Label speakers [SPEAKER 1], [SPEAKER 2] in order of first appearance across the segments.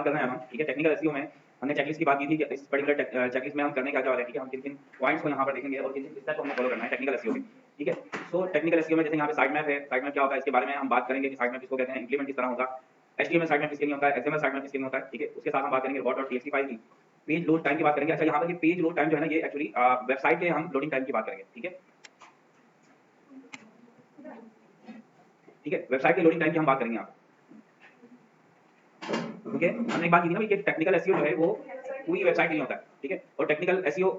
[SPEAKER 1] कर रहे हैं हम, ठीक है। टेक्निकल एसईओ में हमने चेकलिस्ट की बात की थी कि इस पर्टिकुलर चेकलिस्ट में हम करने क्या वाले हैं, ठीक है। हम किन-किन पॉइंट्स को यहाँ पर देखेंगे और किन-किन स्टेप को हमें फॉलो करना है टेक्निकल एसईओ में, ठीक है। सो टेक्निकल एसईओ में जैसे यहाँ पे साइड मैप है, साइड मैप क्या होता है इसके बारे में हम बात करेंगे कि साइड मैप किसको कहते हैं, इंप्लीमेंट किस तरह होगा, एचटीएमएल साइड मैप किसके लिए होता है, एक्सएमएल साइड मैप किसके लिए होता है, ठीक है। उसके साथ हम बात करेंगे robot.txt फाइल की, पेज लोड टाइम की बात करेंगे। अच्छा, यहाँ पर ये पेज लोड टाइम जो है ना, ये एक्चुअली वेबसाइट के हम लोडिंग टाइम की बात करेंगे, ठीक है। ठीक है, वेबसाइट के लोडिंग टाइम की हम बात करेंगे यहाँ पे। ओके, हमने एक बात की थी ना कि टेक्निकल एसईओ जो है वो पूरी वेबसाइट के लिए होता है, ठीक है। और टेक्निकल एसईओ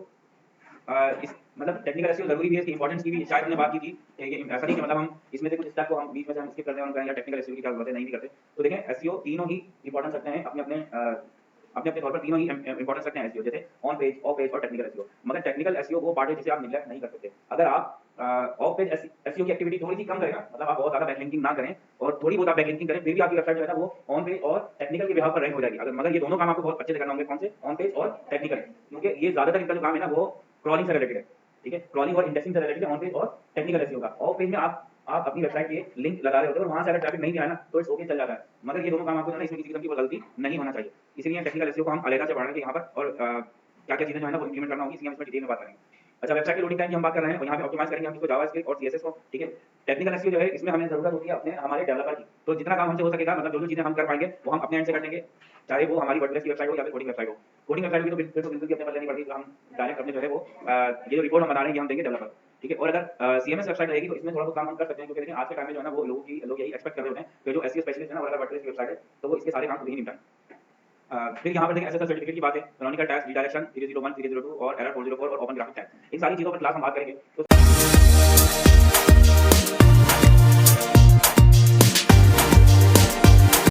[SPEAKER 1] इस मतलब टेक्निकल एसईओ जरूरी भी है, इसकी इंपॉर्टेंस की भी शायद हमने बात की थी कि ये ऐसा नहीं कि मतलब हम इसमें से कुछ स्टेप को हम बीच में से हम स्किप कर दें और कहें या टेक्निकल एसईओ की क्या जरूरत है, नहीं भी करते। तो देखें, एसईओ तीनों ही इंपॉर्टेंस रखते हैं अपने तौर पर, तीनों ही इंपॉर्टेंस रखते हैं एसईओ, जैसे ऑन पेज, ऑफ पेज और टेक्निकल एसईओ। मगर टेक्निकल एसईओ वो पार्ट है जिसे आप नेग्लेक्ट नहीं कर सकते। अगर आप ऑफ पेज एसईओ की एक्टिविटी थोड़ी सी कम करेगा, मतलब आप बहुत ज्यादा बैकलिंकिंग ना करें और थोड़ी बहुत आप बैकलिंकिंग करें, फिर भी आपकी वेबसाइट जो है ना वो ऑन पेज और टेक्निकल के बिहाफ पर रैंक हो जाएगी। अगर मगर ये दोनों काम आपको बहुत अच्छे से करना होंगे, कौन से, ऑन पेज और टेक्निकल, क्योंकि ये ज्यादातर इनका जो काम है ना वो क्रॉलिंग से रिलेटेड है, ठीक है। क्रॉलिंग और इंडेक्सिंग से रिलेटेड है ऑन पेज और टेक्निकल एसईओ का। ऑफ पेज में आप अपनी वेबसाइट के लिंक लगा रहे होते हो और वहां से अगर ट्रैफिक नहीं भी आया ना तो इट्स ओके, चल जाता है। मगर ये दोनों काम आपको जो है ना इसमें किसी किस्म की गलती नहीं होना चाहिए। इसीलिए टेक्निकल एसईओ को हम अलग से पढ़ाएंगे यहाँ पर, और क्या-क्या चीजें जो है ना वो इंप्लीमेंट करना होगी, इसलिए हम इसमें डिटेल में बात करेंगे। अच्छा, वेबसाइट की लोडिंग टाइम की हम बात कर रहे हैं और यहाँ पे ऑप्टिमाइज करेंगे हम इसको जावास्क्रिप्ट और सीएसएस को, ठीक है। टेक्निकल एसईओ जो है इसमें हमें जरूरत होती है अपने हमारे डेवलपर की। तो जितना काम हमसे हो सकेगा, मतलब जो चीजें हम कर पाएंगे वो हम अपने एंड से कर लेंगे, चाहे वो हमारी वर्डप्रेस की वेबसाइट हो या फिर कोडिंग वेबसाइट हो। कोडिंग वेबसाइट की तो बिल्कुल भी अपने पर लेनी पड़ती है, तो हम डायरेक्ट अपने जो है वो ये जो रिपोर्ट हम बना रहे हैं ये हम देंगे डेवलपर, ठीक है। और अगर सीएमएस वेबसाइट रहेगी तो इसमें थोड़ा बहुत काम हम कर सकते हैं, क्योंकि देखिए आज के टाइम में जो है ना वो लोग यही एक्सपेक्ट कर रहे होते हैं कि जो एसईओ स्पेशलिस्ट है ना, अगर वर्डप्रेस की वेबसाइट है तो वो इसके सारे काम खुद ही निपटाएं। फिर यहाँ पर देखिए एसएसएल सर्टिफिकेट की बात है, कैनोनिकल टैग्स, रिडायरेक्शन 001, 002 और एरर 404 और ओपन ग्राफिक टैग, इन सारी चीजों पर क्लास हम बात करेंगे। तो